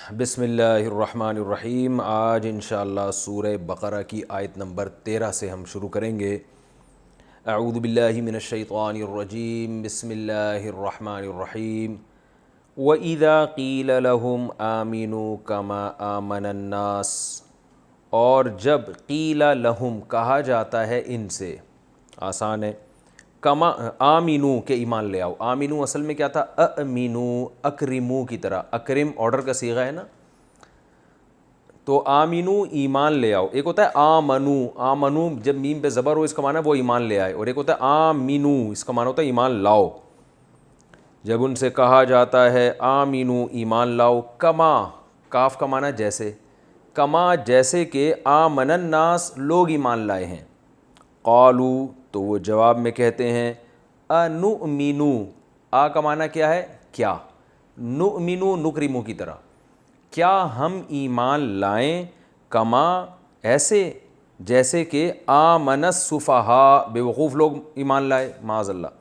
بسم اللہ الرحمن الرحیم۔ آج انشاءاللہ سورہ بقرہ کی آیت نمبر 13 سے ہم شروع کریں گے۔ اعوذ باللہ من الشیطان الرجیم، بسم اللہ الرحمن الرحیم۔ وَإِذَا قِيلَ لَهُمْ آمِنُوا كَمَا آمَنَ النَّاسُ، اور جب قیل لہم کہا جاتا ہے ان سے، آسان ہے، کما آمینو کہ ایمان لے آؤ۔ آمینو اصل میں کیا تھا؟ امینو، اکرمو کی طرح، اکرم آرڈر کا صیغہ ہے نا، تو آمینو ایمان لے آؤ۔ ایک ہوتا ہے آمنو، آمنو جب میم پہ زبر ہو اس کا معنی ہے وہ ایمان لے آئے، اور ایک ہوتا ہے آمینو اس کا معنی ہوتا ہے ایمان لاؤ۔ جب ان سے کہا جاتا ہے آمینو ایمان لاؤ، کما کاف کا معنی جیسے، کما جیسے کہ آمن الناس لوگ ایمان لائے ہیں، قالو تو وہ جواب میں کہتے ہیں انؤمنو، آ کا معنی کیا ہے؟ کیا، نؤمنو نکرمو کی طرح، کیا ہم ایمان لائیں، کما ایسے جیسے کہ آمن السفہاء بے وقوف لوگ ایمان لائے، معاذ اللہ۔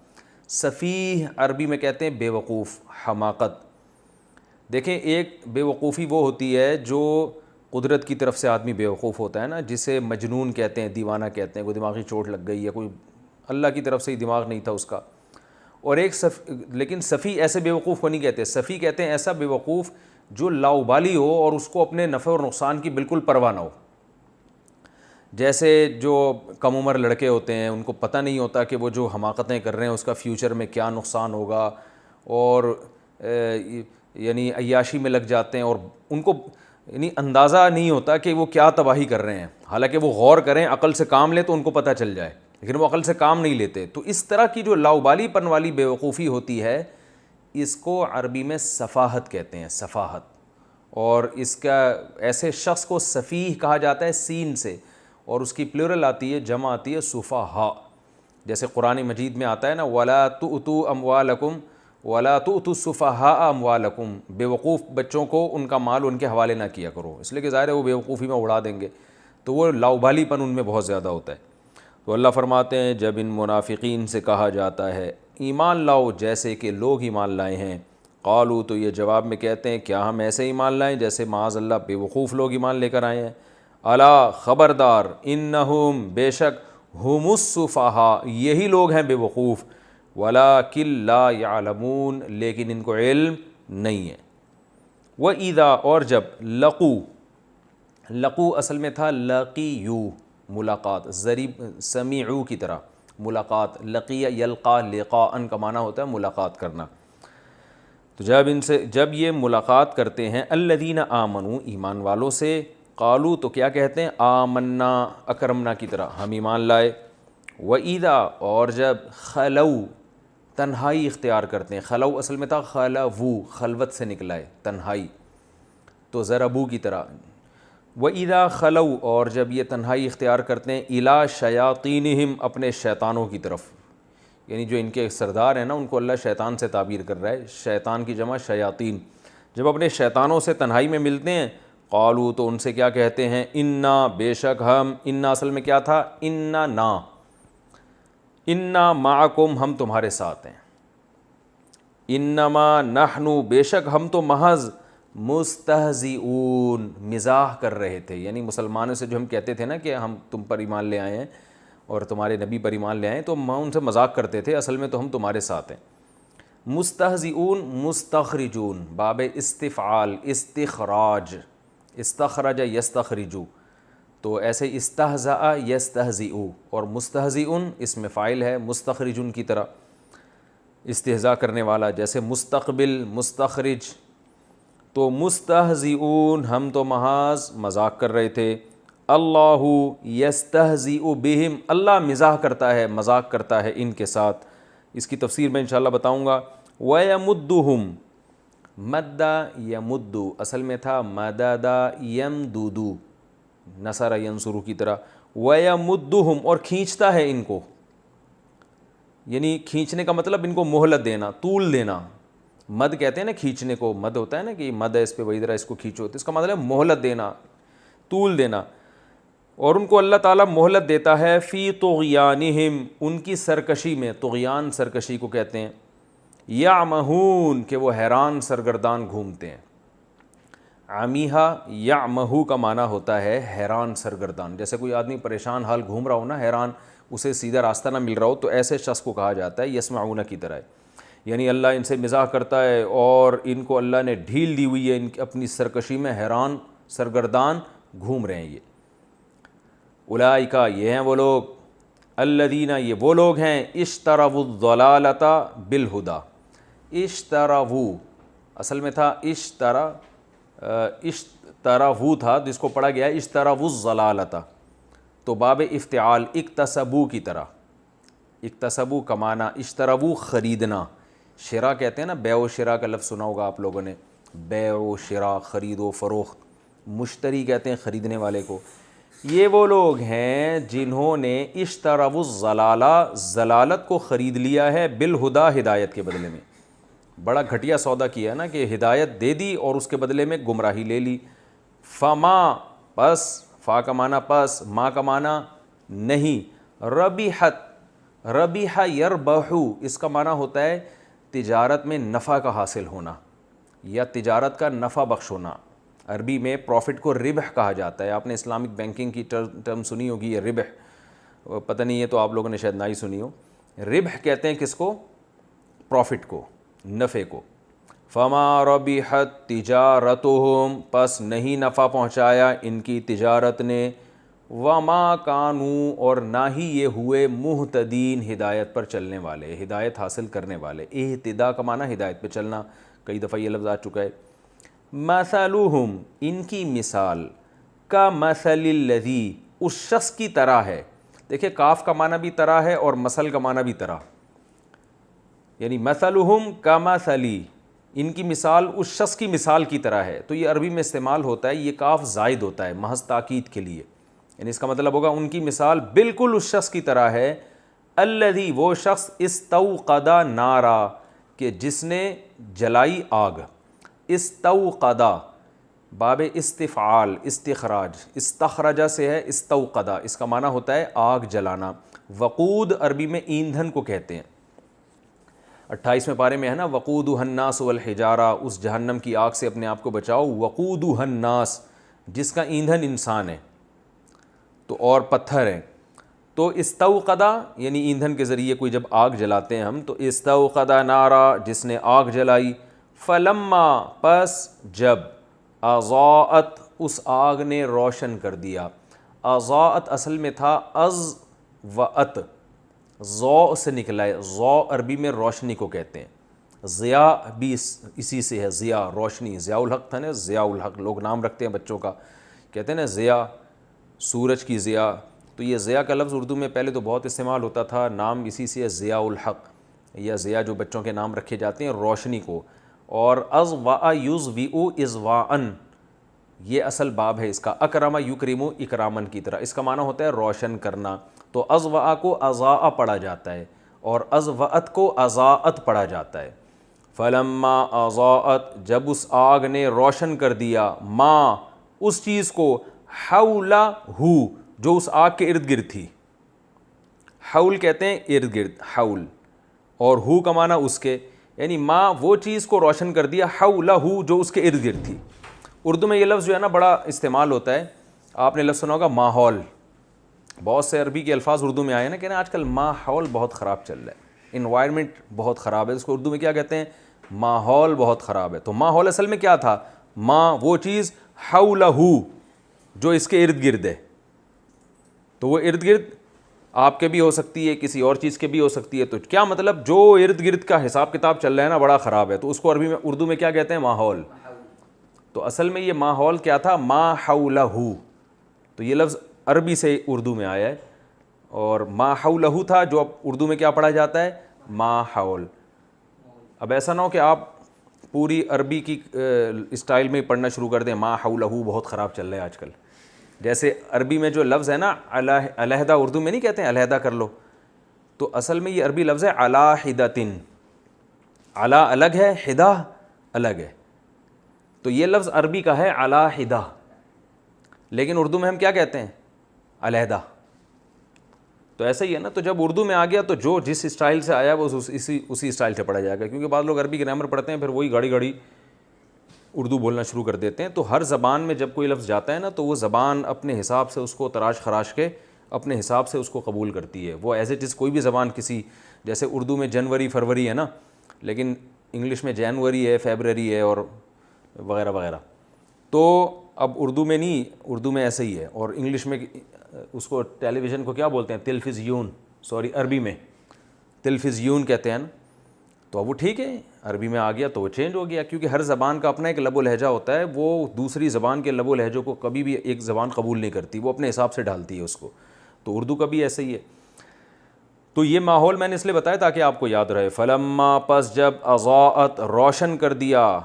سفیہ عربی میں کہتے ہیں بے وقوف، حماقت۔ دیکھیں ایک بے وقوفی وہ ہوتی ہے جو قدرت کی طرف سے آدمی بے وقوف ہوتا ہے نا، جسے مجنون کہتے ہیں، دیوانہ کہتے ہیں، کوئی دماغی چوٹ لگ گئی ہے، کوئی اللہ کی طرف سے ہی دماغ نہیں تھا اس کا۔ اور ایک لیکن صفی ایسے بے وقوف کو نہیں کہتے، صفی کہتے ہیں ایسا بے وقوف جو لاؤبالی ہو اور اس کو اپنے نفع اور نقصان کی بالکل پرواہ نہ ہو۔ جیسے جو کم عمر لڑکے ہوتے ہیں ان کو پتہ نہیں ہوتا کہ وہ جو حماقتیں کر رہے ہیں اس کا فیوچر میں کیا نقصان ہوگا، اور یعنی عیاشی میں لگ جاتے ہیں، اور ان کو یعنی اندازہ نہیں ہوتا کہ وہ کیا تباہی کر رہے ہیں، حالانکہ وہ غور کریں، عقل سے کام لیں تو ان کو پتہ چل جائے، لیکن وہ عقل سے کام نہیں لیتے۔ تو اس طرح کی جو لاؤبالی پن والی بے وقوفی ہوتی ہے اس کو عربی میں سفاہت کہتے ہیں، سفاہت۔ اور اس کا ایسے شخص کو سفیہ کہا جاتا ہے سین سے، اور اس کی پلورل آتی ہے، جمع آتی ہے سفہاء، جیسے قرآن مجید میں آتا ہے نا وَلَا تُؤْتُوا أَمْوَالَكُمْ وَلَا تُؤْتُوا السُّفَهَاءَ أَمْوَالَكُمْ، بے وقوف بچوں کو ان کا مال ان کے حوالے نہ کیا کرو، اس لیے کہ ظاہر ہے وہ بے وقوفی میں اڑا دیں گے، تو وہ لاؤبالی پن ان میں بہت زیادہ ہوتا ہے۔ تو اللہ فرماتے ہیں جب ان منافقین سے کہا جاتا ہے ایمان لاؤ جیسے کہ لوگ ایمان لائے ہیں، قالو تو یہ جواب میں کہتے ہیں کیا ہم ایسے ایمان لائیں جیسے معاذ اللہ بے وقوف لوگ ایمان لے کر آئے ہیں۔ الا خبردار، انہم بے شک، ہم السفہاء یہی لوگ ہیں بے وقوف، ولکن لا یعلمون لیکن ان کو علم نہیں ہے۔ وَإِذَا اور جب لقو اصل میں تھا لقیو ملاقات، ضریب سمیعو کی طرح ملاقات، لقیہ یلقا لقاءً کا معنی ہوتا ہے ملاقات کرنا۔ تو جب یہ ملاقات کرتے ہیں الذین آمنوا ایمان والوں سے، قالو تو کیا کہتے ہیں؟ آمنا اکرمنا کی طرح ہم ایمان لائے۔ وَإِذَا اور جب خلو تنہائی اختیار کرتے ہیں، خلو اصل میں تھا خلوو خلوت سے نکلا ہے تنہائی، تو ضربو کی طرح۔ وَإِذَا خلو اور جب یہ تنہائی اختیار کرتے ہیں اِلیٰ شیاطینہم اپنے شیطانوں کی طرف، یعنی جو ان کے سردار ہیں نا ان کو اللہ شیطان سے تعبیر کر رہا ہے، شیطان کی جمع شیاطین، جب اپنے شیطانوں سے تنہائی میں ملتے ہیں قالو تو ان سے کیا کہتے ہیں؟ انا بے شک ہم، انا اصل میں کیا تھا؟ انا نا، انا معکم ہم تمہارے ساتھ ہیں، انما نحنو بے شک ہم تو محض مستہزئون مزاح کر رہے تھے، یعنی مسلمانوں سے جو ہم کہتے تھے نا کہ ہم تم پر ایمان لے آئے ہیں اور تمہارے نبی پر ایمان لے آئے ہیں، تو ہم ان سے مذاق کرتے تھے، اصل میں تو ہم تمہارے ساتھ ہیں۔ مستہزئون مستخرجون باب استفعال استخراج، استخرج یستخرجو، تو ایسے استہزأ یستہزئو، اور مستہزئون اس میں فاعل ہے مستخرجون کی طرح، استہزاء کرنے والا، جیسے مستقبل مستخرج، تو مستہزئون ہم تو محض مذاق کر رہے تھے۔ اللہ یستہزئ بہم اللہ مزاح کرتا ہے، مذاق کرتا ہے ان کے ساتھ، اس کی تفسیر میں انشاءاللہ بتاؤں گا۔ وَيَمُدُّهُمْ مد یمد اصل میں تھا مدد یمدد نصر ینصر کی طرح، وَيَمُدُّهُمْ اور کھینچتا ہے ان کو، یعنی کھینچنے کا مطلب ان کو مہلت دینا، طول دینا، مد کہتے ہیں نا کھینچنے کو، مد ہوتا ہے نا کہ مد ہے اس پہ وہی ذرا اس کو کھینچو، تو اس کا مطلب ہے مہلت دینا، طول دینا، اور ان کو اللہ تعالیٰ مہلت دیتا ہے فی طغیانہم ان کی سرکشی میں، طغیان سرکشی کو کہتے ہیں، یعمہون کہ وہ حیران سرگردان گھومتے ہیں، عمیہا یعمہو کا معنی ہوتا ہے حیران سرگردان. جیسے کوئی آدمی پریشان حال گھوم رہا ہو نا, حیران, اسے سیدھا راستہ نہ مل رہا ہو, تو ایسے شخص کو کہا جاتا ہے یسمعون کی طرح. یعنی اللہ ان سے مزاح کرتا ہے اور ان کو اللہ نے ڈھیل دی ہوئی ہے, ان اپنی سرکشی میں حیران سرگردان گھوم رہے ہیں یہ. اولئک یہ ہیں وہ لوگ, الذین یہ وہ لوگ ہیں, اشتروا الضلالۃ بالہدی. اشتروا اصل میں تھا اشتروا تھا, جس کو پڑھا گیا ہے اشتروا الضلالۃ, تو باب افتعال اکتسبوا کی طرح. اکتسبوا کا معنی اشتروا خریدنا, شراء کہتے ہیں نا, بیع و شراء کا لفظ سنا ہوگا آپ لوگوں نے, بیع و شراء خرید و فروخت. مشتری کہتے ہیں خریدنے والے کو. یہ وہ لوگ ہیں جنہوں نے اشتروا الضلالہ, ضلالت کو خرید لیا ہے, بالہدی ہدایت کے بدلے میں. بڑا گھٹیا سودا کیا ہے نا, کہ ہدایت دے دی اور اس کے بدلے میں گمراہی لے لی. فما پس, فا کا معنی پس, ما کا معنی نہیں, ربحت, ربح یربح, اس کا معنی ہوتا ہے تجارت میں نفع کا حاصل ہونا یا تجارت کا نفع بخش ہونا. عربی میں پروفٹ کو ربح کہا جاتا ہے. آپ نے اسلامک بینکنگ کی ٹرم سنی ہوگی, یہ ربح, پتہ نہیں ہے تو آپ لوگوں نے شاید نہ ہی سنی ہو. ربح کہتے ہیں کس کو؟ پروفٹ کو, نفع کو. فما ربحت تجارتہم, پس نہیں نفع پہنچایا ان کی تجارت نے. وما کانوا, اور نہ ہی یہ ہوئے, مہتدین, ہدایت پر چلنے والے, ہدایت حاصل کرنے والے. اہتداء کا معنی ہدایت پہ چلنا, کئی دفعہ یہ لفظ آ چکا ہے. مثلہم, ان کی مثال, کا مثل الذی, اس شخص کی طرح ہے. دیکھیں کاف کا معنی بھی طرح ہے اور مثل کا معنی بھی طرح, یعنی مثلہم کا مثلی, ان کی مثال اس شخص کی مثال کی طرح ہے. تو یہ عربی میں استعمال ہوتا ہے, یہ کاف زائد ہوتا ہے محض تاکید کے لیے, یعنی اس کا مطلب ہوگا ان کی مثال بالکل اس شخص کی طرح ہے. الذی, وہ شخص, استوقد نارا, کہ جس نے جلائی آگ. استوقدا باب استفعال, استخراج, استخرجہ سے ہے, استوقدا, اس کا معنی ہوتا ہے آگ جلانا. وقود عربی میں ایندھن کو کہتے ہیں. 28ویں پارے میں ہے نا, وقودھا الناس والحجارہ, اس جہنم کی آگ سے اپنے آپ کو بچاؤ. وقودھا الناس, جس کا ایندھن انسان ہے تو اور پتھر ہیں. تو استوقدا یعنی ایندھن کے ذریعے کوئی جب آگ جلاتے ہیں ہم, تو استوقدا نارا, جس نے آگ جلائی. فلما, پس جب, اضاءت, اس آگ نے روشن کر دیا. اضاءت اصل میں تھا اضوأت, ضوء سے نکلا ہے. ضوء عربی میں روشنی کو کہتے ہیں. ضیاء بھی اسی سے ہے, ضیاء روشنی. ضیاء الحق تھا نا, ضیاء الحق لوگ نام رکھتے ہیں بچوں کا, کہتے ہیں نا ضیاء, سورج کی ضیاء. تو یہ ضیاء کا لفظ اردو میں پہلے تو بہت استعمال ہوتا تھا, نام اسی سے ہے ضیاء الحق, یا ضیاء جو بچوں کے نام رکھے جاتے ہیں روشنی کو. اور اضوأ یضوئ اضواءً, یہ اصل باب ہے اس کا. اکرم یکرم اکرامن کی طرح, اس کا معنی ہوتا ہے روشن کرنا. تو اضوأ کو اضاء پڑھا جاتا ہے اور اضوأت کو اضاءت پڑھا جاتا ہے. فلما اضاءت, جب اس آگ نے روشن کر دیا, ما, اس چیز کو, حولہ, جو اس آگ کے ارد گرد تھی. حول کہتے ہیں ارد گرد, حول, اور ہو کا معنی اس کے, یعنی ما, وہ چیز کو روشن کر دیا, حولہ, جو اس کے ارد گرد تھی. اردو میں یہ لفظ جو ہے نا بڑا استعمال ہوتا ہے. آپ نے لفظ سنا ہوگا ماحول. بہت سے عربی کے الفاظ اردو میں آئے نا, کہ نا آج کل ماحول بہت خراب چل رہا ہے, انوائرمنٹ بہت خراب ہے, اس کو اردو میں کیا کہتے ہیں؟ ماحول بہت خراب ہے. تو ماحول اصل میں کیا تھا؟ ما, وہ چیز, حولہ, جو اس کے ارد گرد ہے. تو وہ ارد گرد آپ کے بھی ہو سکتی ہے, کسی اور چیز کے بھی ہو سکتی ہے. تو کیا مطلب, جو ارد گرد کا حساب کتاب چل رہا ہے نا بڑا خراب ہے, تو اس کو عربی میں, اردو میں کیا کہتے ہیں؟ ماحول. تو اصل میں یہ ماحول کیا تھا؟ ما حولہ. تو یہ لفظ عربی سے اردو میں آیا ہے, اور ما حولہ تھا جو اب اردو میں کیا پڑھا جاتا ہے؟ ماحول. اب ایسا نہ ہو کہ آپ پوری عربی کی اسٹائل میں پڑھنا شروع کر دیں, ما حولہ بہت خراب چل رہا ہے آج کل. جیسے عربی میں جو لفظ ہے نا علیحدہ, اردو میں نہیں کہتے ہیں علیحدہ کر لو, تو اصل میں یہ عربی لفظ ہے علی حدۃ. علی الگ ہے, حدہ الگ ہے. تو یہ لفظ عربی کا ہے علی حدہ, لیکن اردو میں ہم کیا کہتے ہیں؟ علیحدہ. تو ایسا ہی ہے نا. تو جب اردو میں آ گیا تو جو جس اسٹائل سے آیا وہ اسی اسٹائل سے پڑھا جائے گا, کیونکہ بعض لوگ عربی گرامر پڑھتے ہیں پھر وہی گاڑی اردو بولنا شروع کر دیتے ہیں. تو ہر زبان میں جب کوئی لفظ جاتا ہے نا تو وہ زبان اپنے حساب سے اس کو تراش خراش کے اپنے حساب سے اس کو قبول کرتی ہے. وہ ایز اٹ از کوئی بھی زبان کسی, جیسے اردو میں جنوری فروری ہے نا, لیکن انگلش میں جنوری ہے, فیبرری ہے اور وغیرہ وغیرہ. تو اب اردو میں نہیں, اردو میں ایسے ہی ہے. اور انگلش میں اس کو ٹیلی ویژن کو کیا بولتے ہیں, تلفزیون, سوری عربی میں تلفزیون کہتے ہیں نا. تو اب وہ ٹھیک ہے, عربی میں آ گیا تو وہ چینج ہو گیا, کیونکہ ہر زبان کا اپنا ایک لب و لہجہ ہوتا ہے. وہ دوسری زبان کے لب و لہجوں کو کبھی بھی ایک زبان قبول نہیں کرتی, وہ اپنے حساب سے ڈالتی ہے اس کو. تو اردو کا بھی ایسے ہی ہے. تو یہ ماحول میں نے اس لیے بتایا تاکہ آپ کو یاد رہے. فلما, پس جب, اضاءت, روشن کر دیا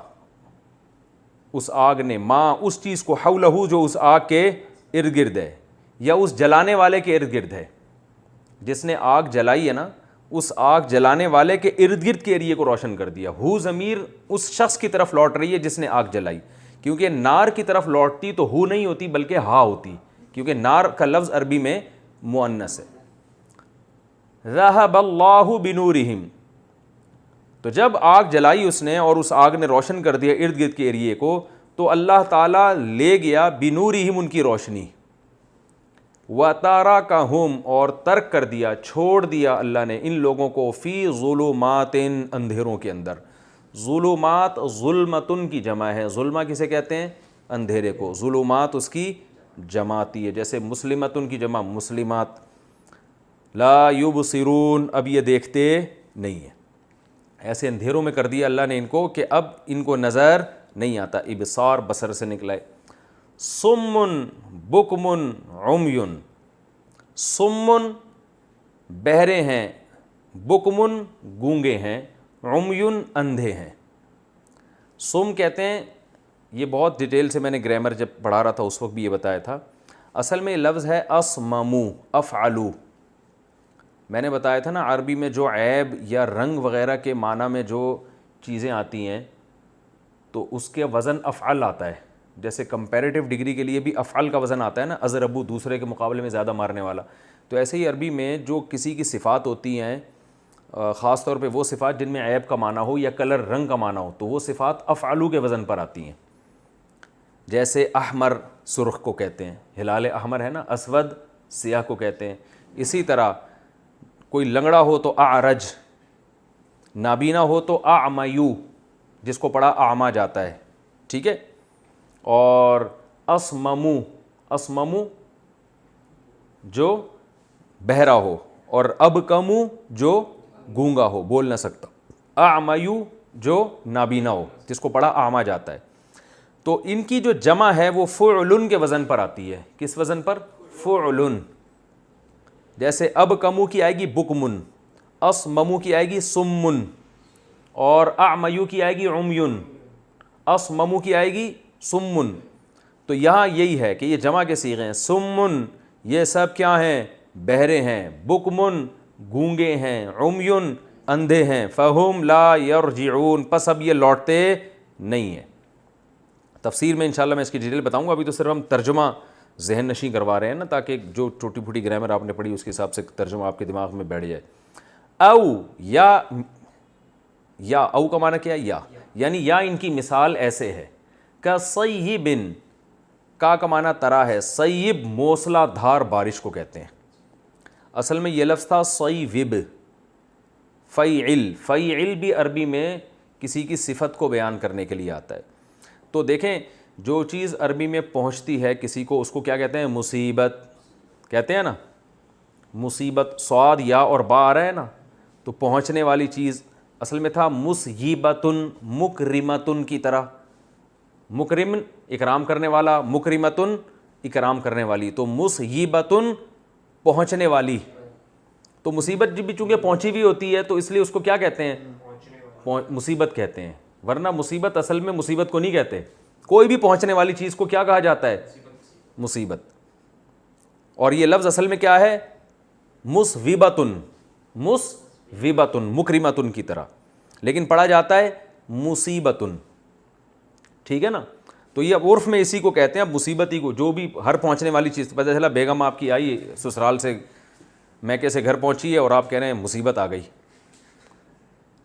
اس آگ نے, ماں, اس چیز کو, حولہ, جو اس آگ کے ارد گرد ہے, یا اس جلانے والے کے ارد گرد ہے. جس نے آگ جلائی ہے نا, اس آگ جلانے والے کے ارد گرد کے ایریے کو روشن کر دیا. ہو ضمیر اس شخص کی طرف لوٹ رہی ہے جس نے آگ جلائی, کیونکہ نار کی طرف لوٹتی تو ہو نہیں ہوتی بلکہ ہا ہوتی, کیونکہ نار کا لفظ عربی میں مؤنث ہے. ذہب اللہ بنورہم, تو جب آگ جلائی اس نے اور اس آگ نے روشن کر دیا ارد گرد کے ایریے کو, تو اللہ تعالیٰ لے گیا بنورہم, ان کی روشنی, وَتَرَكَهُمْ, اور ترک کر دیا, چھوڑ دیا اللہ نے ان لوگوں کو, فی ظلمات, اندھیروں کے اندر. ظلمات ظلمتن کی جمع ہے. ظلمہ کسے کہتے ہیں, اندھیرے کو. ظلمات اس کی جماعتی ہے, جیسے مسلمتن کی جمع مسلمات. لا یبصرون, اب یہ دیکھتے نہیں ہیں. ایسے اندھیروں میں کر دیا اللہ نے ان کو کہ اب ان کو نظر نہیں آتا. ابصار بصر سے نکلا ہے. سمن بکمن عمیون, سمن بہرے ہیں, بکمن گونگے ہیں, عمیون اندھے ہیں. سم کہتے ہیں, یہ بہت ڈیٹیل سے میں نے گرامر جب پڑھا رہا تھا اس وقت بھی یہ بتایا تھا. اصل میں یہ لفظ ہے اسممو, افعلو. میں نے بتایا تھا نا عربی میں جو عیب یا رنگ وغیرہ کے معنی میں جو چیزیں آتی ہیں تو اس کے وزن افعل آتا ہے. جیسے کمپیریٹیو ڈگری کے لیے بھی افعل کا وزن آتا ہے نا, اضربو, دوسرے کے مقابلے میں زیادہ مارنے والا. تو ایسے ہی عربی میں جو کسی کی صفات ہوتی ہیں, خاص طور پہ وہ صفات جن میں عیب کا معنی ہو یا کلر رنگ کا معنی ہو, تو وہ صفات افعلو کے وزن پر آتی ہیں. جیسے احمر سرخ کو کہتے ہیں, ہلال احمر ہے نا, اسود سیاہ کو کہتے ہیں. اسی طرح کوئی لنگڑا ہو تو اعرج, نابینا ہو تو اعمیو, جس کو پڑھا اعما جاتا ہے, ٹھیک ہے. اور اسممو, اسممو جو بہرا ہو, اور ابکمو جو گونگا ہو, بول نہ سکتا. اعمیو جو نابینا ہو, جس کو پڑھا اعما جاتا ہے. تو ان کی جو جمع ہے وہ فعلن کے وزن پر آتی ہے. کس وزن پر, فعلن. جیسے ابکمو کی آئے گی بکمن, اسممو کی آئے گی سمن, اور اعمیو کی آئے گی عمیون, اسممو کی آئے گی سمن. تو یہاں یہی ہے کہ یہ جمع کے صیغے ہیں. سمن یہ سب کیا ہیں, بہرے ہیں, بکمن گونگے ہیں, عمیون اندھے ہیں, فہم لا یرجعون, پس اب یہ لوٹتے نہیں ہیں. تفسیر میں انشاءاللہ میں اس کی ڈیٹیل بتاؤں گا, ابھی تو صرف ہم ترجمہ ذہن نشیں کروا رہے ہیں نا, تاکہ جو چھوٹی پھوٹی گرامر آپ نے پڑھی اس کے حساب سے ترجمہ آپ کے دماغ میں بیٹھ جائے. او یا او کا معنی کیا ہے, یا, یعنی یا ان کی مثال ایسے ہے, کصیب, کا معنی طرح ہے, صیب موسلا دھار بارش کو کہتے ہیں. اصل میں یہ لفظ تھا صیوب, فیعل. فیعل بھی عربی میں کسی کی صفت کو بیان کرنے کے لیے آتا ہے. تو دیکھیں جو چیز عربی میں پہنچتی ہے کسی کو, اس کو کیا کہتے ہیں, مصیبت کہتے ہیں نا. مصیبت, صاد یا اور با آ رہا ہے نا, تو پہنچنے والی چیز اصل میں تھا مصیبتن, مکرمتن کی طرح. مکرم اکرام کرنے والا, مکرمتن اکرام کرنے والی. تو مصیبتن پہنچنے والی. تو مصیبت جب بھی چونکہ پہنچی ہوئی ہوتی ہے تو اس لیے اس کو کیا کہتے ہیں, مصیبت کہتے ہیں. ورنہ مصیبت اصل میں مصیبت کو نہیں کہتے. کوئی بھی پہنچنے والی چیز کو کیا کہا جاتا ہے, مصیبت. اور یہ لفظ اصل میں کیا ہے, مصوبتن, مصوبتن مکرمتن کی طرح, لیکن پڑھا جاتا ہے مصیبتن, ٹھیک ہے نا. تو یہ عرف میں اسی کو کہتے ہیں. اب مصیبت ہی کو, جو بھی ہر پہنچنے والی چیز, پتہ چلا بیگم آپ کی آئی سسرال سے میکے سے گھر پہنچی ہے اور آپ کہہ رہے ہیں مصیبت آ گئی,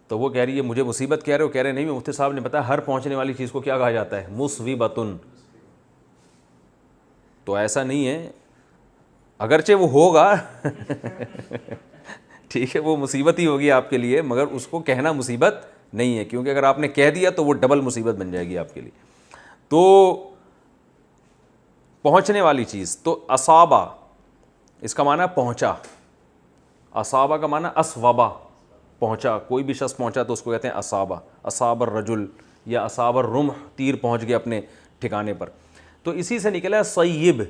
تو وہ کہہ رہی ہے مجھے مصیبت کہہ رہے ہو؟ کہہ رہے نہیں، مفتی صاحب نے بتایا ہر پہنچنے والی چیز کو کیا کہا جاتا ہے؟ مصیبتن. تو ایسا نہیں ہے، اگرچہ وہ ہوگا ٹھیک ہے، وہ مصیبت ہی ہوگی آپ کے لیے، مگر اس کو کہنا مصیبت نہیں ہے، کیونکہ اگر آپ نے کہہ دیا تو وہ ڈبل مصیبت بن جائے گی آپ کے لیے. تو پہنچنے والی چیز، تو اصابہ اس کا معنی ہے پہنچا. اصابہ کا معنی اسوبہ، پہنچا. کوئی بھی شخص پہنچا تو اس کو کہتے ہیں اصابہ. اصاب الرجل یا اصاب الرمح، تیر پہنچ گیا اپنے ٹھکانے پر. تو اسی سے نکلا ہے صیب،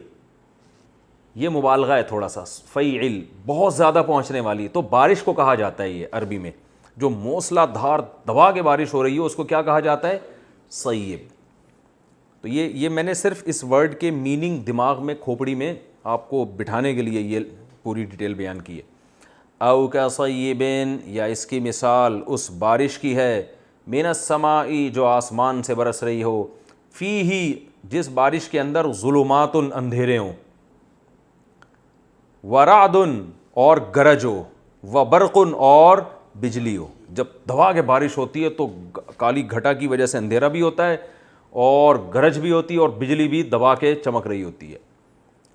یہ مبالغہ ہے تھوڑا سا. فیعل، بہت زیادہ پہنچنے والی. تو بارش کو کہا جاتا ہے یہ عربی میں، جو موسلا دھار دبا کے بارش ہو رہی ہے اس کو کیا کہا جاتا ہے؟ صیب. تو یہ میں نے صرف اس ورڈ کے میننگ دماغ میں کھوپڑی میں آپ کو بٹھانے کے لیے یہ پوری ڈیٹیل بیان کی ہے. او کا صیبین، یا اس کی مثال اس بارش کی ہے، من السماء، جو آسمان سے برس رہی ہو، فیہ، جس بارش کے اندر ظلمات، اندھیرے ہوں، ورعد، اور گرج ہو، وبرق، اور بجلی ہو. جب دبا کے بارش ہوتی ہے تو کالی گھٹا کی وجہ سے اندھیرا بھی ہوتا ہے اور گرج بھی ہوتی ہے اور بجلی بھی دبا کے چمک رہی ہوتی ہے.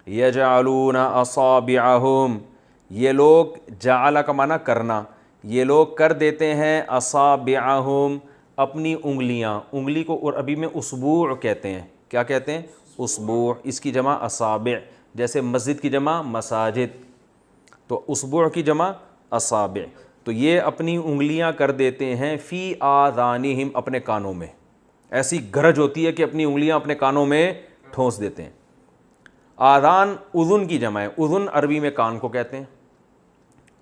یجعلون اصابعہم، یہ لوگ، جعل کا معنی کرنا، یہ لوگ کر دیتے ہیں اصابعہم، اپنی انگلیاں. انگلی کو عربی میں اسبوع کہتے ہیں. کیا کہتے ہیں؟ اسبوع. اس کی جمع اصابع، جیسے مسجد کی جمع مساجد، تو اسبوع کی جمع اصابع. تو یہ اپنی انگلیاں کر دیتے ہیں فی آذانہم، اپنے کانوں میں. ایسی گرج ہوتی ہے کہ اپنی انگلیاں اپنے کانوں میں ٹھونس دیتے ہیں. آذان اذن کی جمع ہے. اذن عربی میں کان کو کہتے ہیں،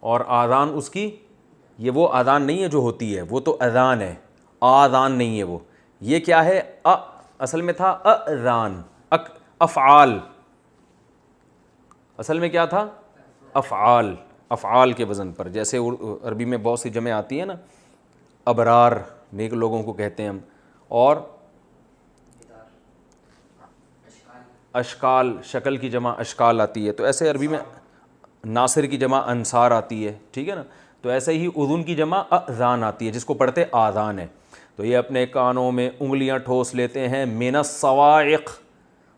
اور آذان اس کی، یہ وہ آذان نہیں ہے جو ہوتی ہے، وہ تو اذان ہے، آذان نہیں ہے وہ. یہ کیا ہے؟ اصل میں تھا اذان، افعال. اصل میں کیا تھا؟ افعال. افعال کے وزن پر، جیسے عربی میں بہت سی جمع آتی ہیں نا، ابرار نیک لوگوں کو کہتے ہیں ہم، اور اشکال، شکل کی جمع اشکال آتی ہے. تو ایسے عربی میں ناصر کی جمع انصار آتی ہے، ٹھیک ہے نا. تو ایسے ہی اذن کی جمع اذان آتی ہے، جس کو پڑھتے آذان ہے. تو یہ اپنے کانوں میں انگلیاں ٹھوس لیتے ہیں. من الصواعق،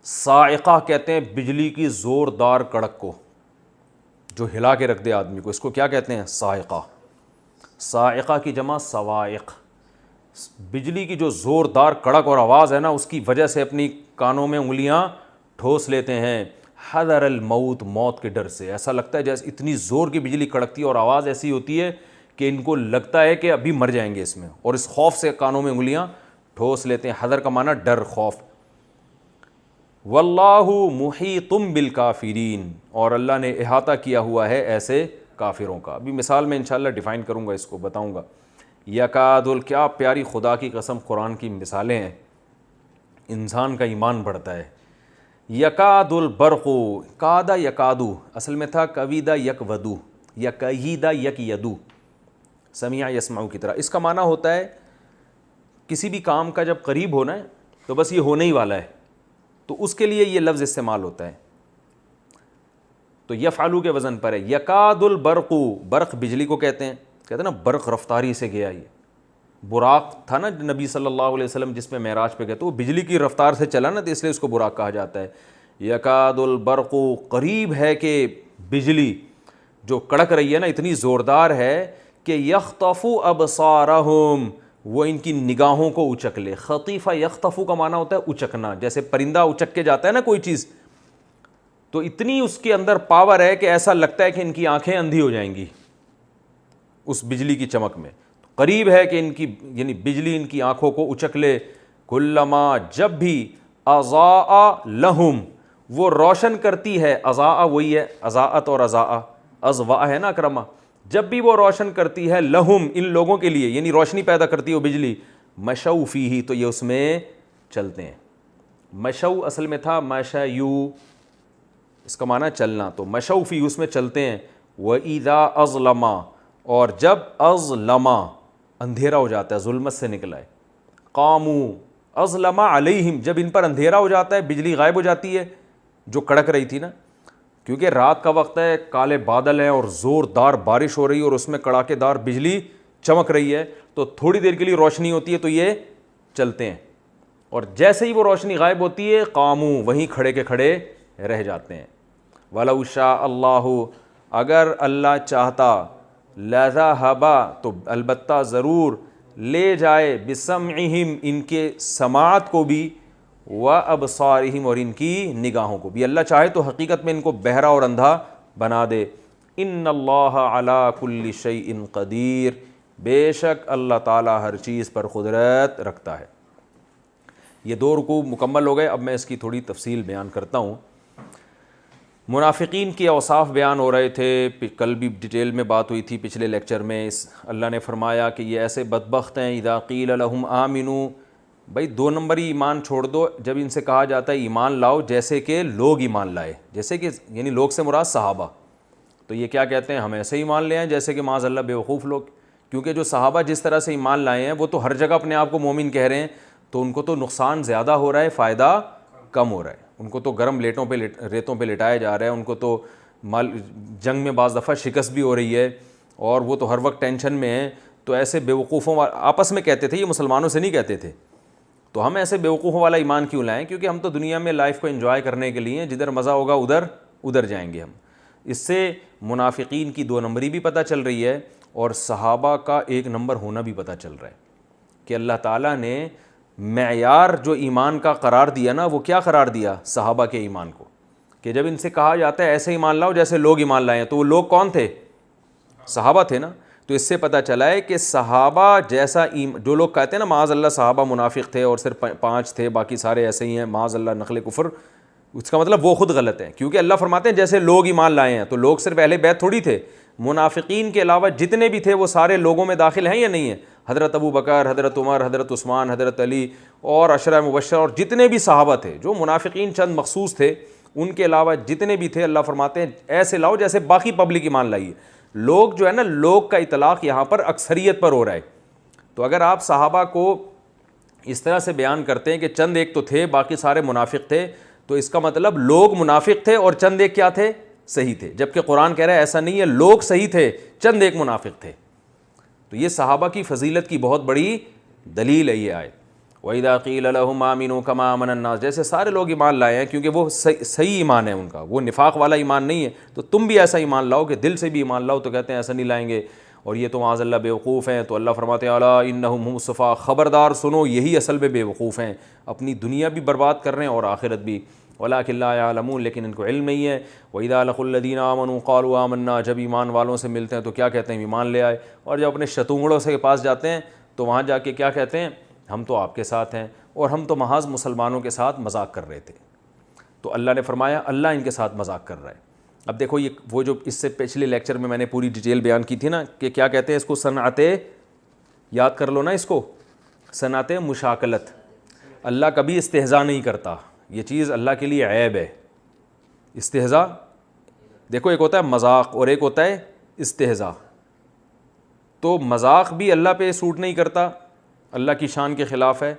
صاعقہ کہتے ہیں بجلی کی زوردار کڑک کو، جو ہلا کے رکھ دے آدمی کو، اس کو کیا کہتے ہیں؟ صاعقہ. صاعقہ کی جمع صواعق. بجلی کی جو زوردار کڑک اور آواز ہے نا، اس کی وجہ سے اپنی کانوں میں انگلیاں ٹھوس لیتے ہیں. حذر الموت، موت کے ڈر سے. ایسا لگتا ہے جیسے اتنی زور کی بجلی کڑکتی ہے اور آواز ایسی ہوتی ہے کہ ان کو لگتا ہے کہ ابھی مر جائیں گے اس میں، اور اس خوف سے کانوں میں انگلیاں ٹھوس لیتے ہیں. حذر کا معنی ڈر، خوف. واللہ محیط بالکافرین، اور اللہ نے احاطہ کیا ہوا ہے ایسے کافروں کا. ابھی مثال میں انشاءاللہ ڈیفائن کروں گا، اس کو بتاؤں گا. یکاد، کیا پیاری خدا کی قسم قرآن کی مثالیں ہیں، انسان کا ایمان بڑھتا ہے. یکاد البرق، کادا یکادو، اصل میں تھا کویدا یک ودو، یا کہیدا یک یدو، سمیع یسمعو کی طرح. اس کا معنی ہوتا ہے کسی بھی کام کا جب قریب ہونا ہے تو بس یہ ہونے ہی والا ہے، تو اس کے لیے یہ لفظ استعمال ہوتا ہے. تو یفعلو کے وزن پر ہے. یکاد البرق، برق بجلی کو کہتے ہیں نا، برق رفتاری سے گیا. یہ براق تھا نا نبی صلی اللہ علیہ وسلم جس میں معراج پہ گئے، تو وہ بجلی کی رفتار سے چلا نا، تو اس لیے اس کو براق کہا جاتا ہے. یکاد البرق، قریب ہے کہ بجلی جو کڑک رہی ہے نا اتنی زوردار ہے کہ یخطف ابصارہم، وہ ان کی نگاہوں کو اچک لے. خطیفہ یخطف کا معنی ہوتا ہے اچکنا، جیسے پرندہ اچک کے جاتا ہے نا کوئی چیز، تو اتنی اس کے اندر پاور ہے کہ ایسا لگتا ہے کہ ان کی آنکھیں اندھی ہو جائیں گی اس بجلی کی چمک میں. قریب ہے کہ ان کی، یعنی بجلی ان کی آنکھوں کو اچک لے. کلما، جب بھی، اضاء لہم، وہ روشن کرتی ہے. اضاء وہی ہے اضاءت اور اضاء، اضواء ہے نا اکرما. جب بھی وہ روشن کرتی ہے لہم، ان لوگوں کے لیے، یعنی روشنی پیدا کرتی ہے وہ بجلی. مشوا فیہ، تو یہ اس میں چلتے ہیں. مشو اصل میں تھا مشیو، اس کا معنی چلنا، تو مشوا فیہ اس میں چلتے ہیں. وَإِذَا أَظْلَمَ، اور جب اظلما، اندھیرا ہو جاتا ہے، ظلمت سے نکلا ہے. قاموا، اظلم علیہم، جب ان پر اندھیرا ہو جاتا ہے، بجلی غائب ہو جاتی ہے جو کڑک رہی تھی نا، کیونکہ رات کا وقت ہے، کالے بادل ہیں اور زوردار بارش ہو رہی ہے اور اس میں کڑاکے دار بجلی چمک رہی ہے، تو تو تھوڑی دیر کے لیے روشنی ہوتی ہے تو یہ چلتے ہیں, اور جیسے ہی وہ روشنی غائب ہوتی ہے قاموا, وہیں کھڑے کے کھڑے رہ جاتے ہیں. وَلَوْ شَاءَ اللَّهُ, اگر اللہ چاہتا, لَذَهَبَ, تو البتہ ضرور لے جائے, بِسَمْعِهِمْ, ان کے سماعت کو بھی, وَأَبْصَارِهِمْ, اور ان کی نگاہوں کو بھی. اللہ چاہے تو حقیقت میں ان کو بہرا اور اندھا بنا دے. اِنَّ اللَّهَ عَلَىٰ كُلِّ شَيْءٍ قَدِيرٌ, بے شک اللہ تعالیٰ ہر چیز پر قدرت رکھتا ہے. یہ 2 رکوع مکمل ہو گئے. اب میں اس کی تھوڑی تفصیل بیان کرتا ہوں. منافقین کے اوصاف بیان ہو رہے تھے, کل بھی ڈیٹیل میں بات ہوئی تھی پچھلے لیکچر میں. اللہ نے فرمایا کہ یہ ایسے بدبخت ہیں, اذا قیل لہم آمنو, بھائی 2 نمبری ایمان چھوڑ دو. جب ان سے کہا جاتا ہے ایمان لاؤ, جیسے کہ لوگ ایمان لائے, جیسے کہ یعنی لوگ سے مراد صحابہ, تو یہ کیا کہتے ہیں, ہم ایسے ایمان لے آئیں جیسے کہ معاذ اللہ بیوقوف لوگ. کیونکہ جو صحابہ جس طرح سے ایمان لائے ہیں وہ تو ہر جگہ اپنے آپ کو مومن کہہ رہے ہیں, تو ان کو تو نقصان زیادہ ہو رہا ہے, فائدہ کم ہو رہا ہے. ان کو تو گرم ریتوں پہ لٹایا جا رہا ہے, ان کو تو جنگ میں بعض دفعہ شکست بھی ہو رہی ہے, اور وہ تو ہر وقت ٹینشن میں ہیں. تو ایسے بیوقوفوں آپس میں کہتے تھے, یہ مسلمانوں سے نہیں کہتے تھے. تو ہم ایسے بیوقوفوں والا ایمان کیوں لائیں, کیونکہ ہم تو دنیا میں لائف کو انجوائے کرنے کے لیے, جدھر مزہ ہوگا ادھر جائیں گے ہم. اس سے منافقین کی 2 نمبری بھی پتہ چل رہی ہے, اور صحابہ کا 1 نمبر ہونا بھی پتہ چل رہا ہے کہ اللہ تعالیٰ نے معیار جو ایمان کا قرار دیا نا, وہ کیا قرار دیا صحابہ کے ایمان کو, کہ جب ان سے کہا جاتا ہے ایسے ایمان لاؤ جیسے لوگ ایمان لائے ہیں, تو وہ لوگ کون تھے, صحابہ تھے نا. تو اس سے پتہ چلا ہے کہ صحابہ جیسا جو لوگ کہتے ہیں نا معاذ اللہ صحابہ منافق تھے اور صرف 5 تھے باقی سارے ایسے ہی ہیں معاذ اللہ نقل کفر, اس کا مطلب وہ خود غلط ہے. کیونکہ اللہ فرماتے ہیں جیسے لوگ ایمان لائے ہیں, تو لوگ صرف اہل بیت تھوڑی تھے, منافقین کے علاوہ جتنے بھی تھے وہ سارے لوگوں میں داخل ہیں یا نہیں ہیں. حضرت ابو بکر, حضرت عمر, حضرت عثمان, حضرت علی اور عشرہ مبشرہ, اور جتنے بھی صحابہ تھے, جو منافقین چند مخصوص تھے, ان کے علاوہ جتنے بھی تھے, اللہ فرماتے ہیں ایسے لاؤ جیسے باقی پبلک ایمان لائی. لوگ جو ہے نا, لوگ کا اطلاق یہاں پر اکثریت پر ہو رہا ہے. تو اگر آپ صحابہ کو اس طرح سے بیان کرتے ہیں کہ چند ایک تو تھے باقی سارے منافق تھے, تو اس کا مطلب لوگ منافق تھے اور چند ایک کیا تھے, صحیح تھے. جبکہ قرآن کہہ رہا ہے ایسا نہیں ہے, لوگ صحیح تھے, چند ایک منافق تھے. تو یہ صحابہ کی فضیلت کی بہت بڑی دلیل ہے یہ آیت. وَإِذَا قِيلَ لَهُمْ آمِنُوا كَمَا آمَنَ النَّاسُ, جیسے سارے لوگ ایمان لائے ہیں, کیونکہ وہ صحیح ایمان ہے ان کا, وہ نفاق والا ایمان نہیں ہے. تو تم بھی ایسا ایمان لاؤ کہ دل سے بھی ایمان لاؤ, تو کہتے ہیں ایسا نہیں لائیں گے, اور یہ تو معاذ اللہ بیوقوف ہیں. تو اللہ فرماتے ہیں الا انہم هم الصفا, خبردار سنو یہی اصل میں بیوقوف ہیں, اپنی دنیا بھی برباد کر رہے ہیں اور آخرت بھی. ولکن لا یعلمون, لیکن ان کو علم نہیں ہے. وَإِذَا لَقُوا الَّذِينَ آمَنُوا قَالُوا آمَنَّا, جب ایمان والوں سے ملتے ہیں تو کیا کہتے ہیں, ایمان لے آئے. اور جب اپنے شتونگڑوں سے کے پاس جاتے ہیں تو وہاں جا کے کیا کہتے ہیں, ہم تو آپ کے ساتھ ہیں, اور ہم تو محض مسلمانوں کے ساتھ مذاق کر رہے تھے. تو اللہ نے فرمایا اللہ ان کے ساتھ مذاق کر رہا ہے. اب دیکھو یہ وہ جو اس سے پچھلے لیکچر میں نے پوری ڈیٹیل بیان کی تھی نا, کہ کیا کہتے ہیں اس کو, صنعت, یاد کر لو نا اس کو, صنعت مشاکلت. اللہ کبھی استہزاء نہیں کرتا, یہ چیز اللہ کے لیے عیب ہے. استہزاء دیکھو, ایک ہوتا ہے مذاق اور ایک ہوتا ہے استہزاء. تو مذاق بھی اللہ پہ سوٹ نہیں کرتا, اللہ کی شان کے خلاف ہے.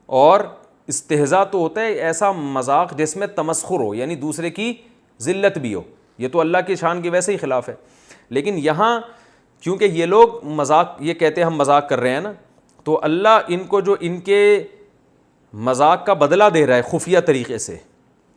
اور استہزاء تو ہوتا ہے ایسا مذاق جس میں تمسخر ہو, یعنی دوسرے کی ذلت بھی ہو, یہ تو اللہ کی شان کے ویسے ہی خلاف ہے. لیکن یہاں کیونکہ یہ لوگ مذاق یہ کہتے ہیں ہم مذاق کر رہے ہیں نا, تو اللہ ان کو جو ان کے مذاق کا بدلہ دے رہا ہے خفیہ طریقے سے,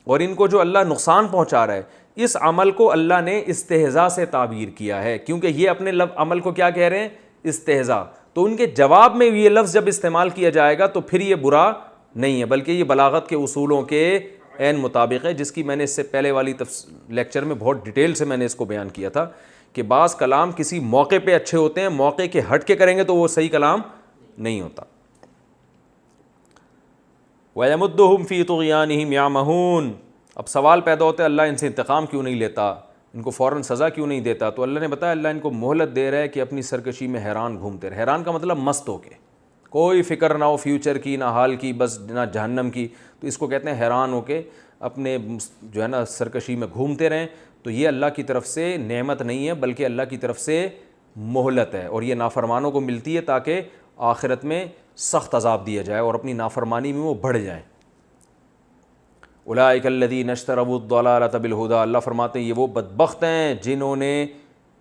اور ان کو جو اللہ نقصان پہنچا رہا ہے, اس عمل کو اللہ نے استہزاء سے تعبیر کیا ہے. کیونکہ یہ اپنے عمل کو کیا کہہ رہے ہیں, استہزاء. تو ان کے جواب میں یہ لفظ جب استعمال کیا جائے گا تو پھر یہ برا نہیں ہے, بلکہ یہ بلاغت کے اصولوں کے عین مطابق ہے, جس کی میں نے اس سے پہلے والی لیکچر میں بہت ڈیٹیل سے میں نے اس کو بیان کیا تھا کہ بعض کلام کسی موقع پہ اچھے ہوتے ہیں, موقع کے ہٹ کے کریں گے تو وہ صحیح کلام نہیں ہوتا. وَيَمُدُّهُمْ فِي طُغْيَانِهِمْ يَعْمَهُونَ. اب سوال پیدا ہوتا ہے اللہ ان سے انتقام کیوں نہیں لیتا, ان کو فوراً سزا کیوں نہیں دیتا. تو اللہ نے بتایا اللہ ان کو مہلت دے رہا ہے کہ اپنی سرکشی میں حیران گھومتے رہے. حیران کا مطلب مست ہو کے, کوئی فکر نہ ہو فیوچر کی نہ حال کی, بس نہ جہنم کی. تو اس کو کہتے ہیں حیران ہو کے اپنے جو ہے نا سرکشی میں گھومتے رہیں. تو یہ اللہ کی طرف سے نعمت نہیں ہے بلکہ اللہ کی طرف سے مہلت ہے, اور یہ نافرمانوں کو ملتی ہے تاکہ آخرت میں سخت عذاب دیا جائے اور اپنی نافرمانی میں وہ بڑھ جائیں. اولئک الذین اشتروا الضلالۃ بالہدی, اللہ فرماتے ہیں یہ وہ بدبخت ہیں جنہوں نے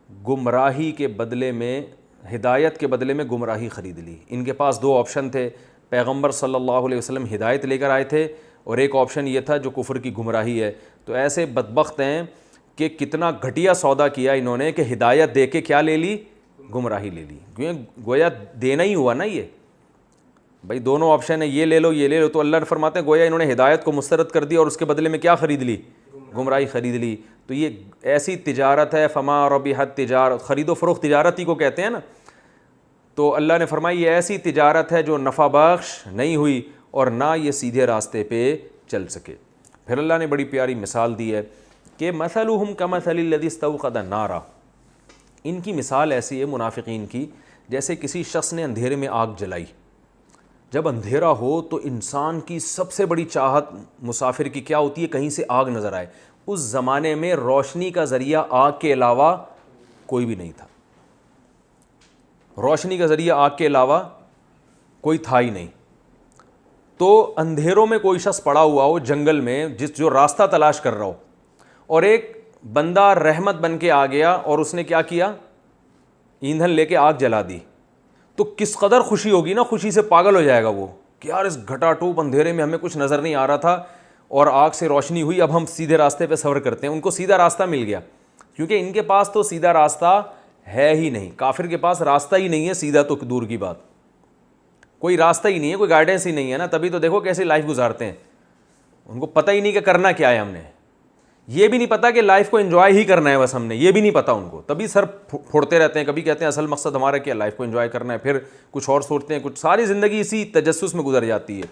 گمراہی کے بدلے میں ہدایت کے بدلے میں گمراہی خرید لی. ان کے پاس دو آپشن تھے. پیغمبر صلی اللہ علیہ وسلم ہدایت لے کر آئے تھے اور ایک آپشن یہ تھا جو کفر کی گمراہی ہے. تو ایسے بدبخت ہیں کہ کتنا گھٹیا سودا کیا انہوں نے کہ ہدایت دے کے کیا لے لی؟ گمراہی لے لی. کیونکہ گویا دینا ہی ہوا نا. یہ بھائی دونوں آپشن ہیں, یہ لے لو یہ لے لو. تو اللہ نے فرماتے ہیں گویا انہوں نے ہدایت کو مسترد کر دیا اور اس کے بدلے میں کیا خرید لی؟ گمراہی خرید لی. تو یہ ایسی تجارت ہے, فما ربحت تجارت, خرید و فروخت تجارت ہی کو کہتے ہیں نا. تو اللہ نے فرمایا یہ ایسی تجارت ہے جو نفع بخش نہیں ہوئی اور نہ یہ سیدھے راستے پہ چل سکے. پھر اللہ نے بڑی پیاری مثال دی ہے کہ مثلہم کمثل الذی استوقد نارا, ان کی مثال ایسی ہے منافقین کی جیسے کسی شخص نے اندھیرے میں آگ جلائی. جب اندھیرا ہو تو انسان کی سب سے بڑی چاہت مسافر کی کیا ہوتی ہے؟ کہیں سے آگ نظر آئے. اس زمانے میں روشنی کا ذریعہ آگ کے علاوہ کوئی بھی نہیں تھا. روشنی کا ذریعہ آگ کے علاوہ کوئی تھا ہی نہیں. تو اندھیروں میں کوئی شخص پڑا ہوا ہو جنگل میں جو راستہ تلاش کر رہا ہو, اور ایک بندہ رحمت بن کے آ گیا اور اس نے کیا کیا؟ ایندھن لے کے آگ جلا دی. تو کس قدر خوشی ہوگی نا, خوشی سے پاگل ہو جائے گا وہ کہ یار اس گھٹا ٹوپ اندھیرے میں ہمیں کچھ نظر نہیں آ رہا تھا اور آگ سے روشنی ہوئی, اب ہم سیدھے راستے پہ سفر کرتے ہیں. ان کو سیدھا راستہ مل گیا, کیونکہ ان کے پاس تو سیدھا راستہ ہے ہی نہیں. کافر کے پاس راستہ ہی نہیں ہے سیدھا, تو دور کی بات, کوئی راستہ ہی نہیں ہے, کوئی گائیڈنس ہی نہیں ہے نا. تبھی تو دیکھو کیسے لائف گزارتے ہیں. ان کو پتہ ہی نہیں کہ کرنا کیا ہے. ہم نے یہ بھی نہیں پتا کہ لائف کو انجوائے ہی کرنا ہے بس, ہم نے یہ بھی نہیں پتا ان کو. تبھی سر پھوڑتے رہتے ہیں. کبھی کہتے ہیں اصل مقصد ہمارا کیا, لائف کو انجوائے کرنا ہے, پھر کچھ اور سوچتے ہیں. کچھ ساری زندگی اسی تجسس میں گزر جاتی ہے.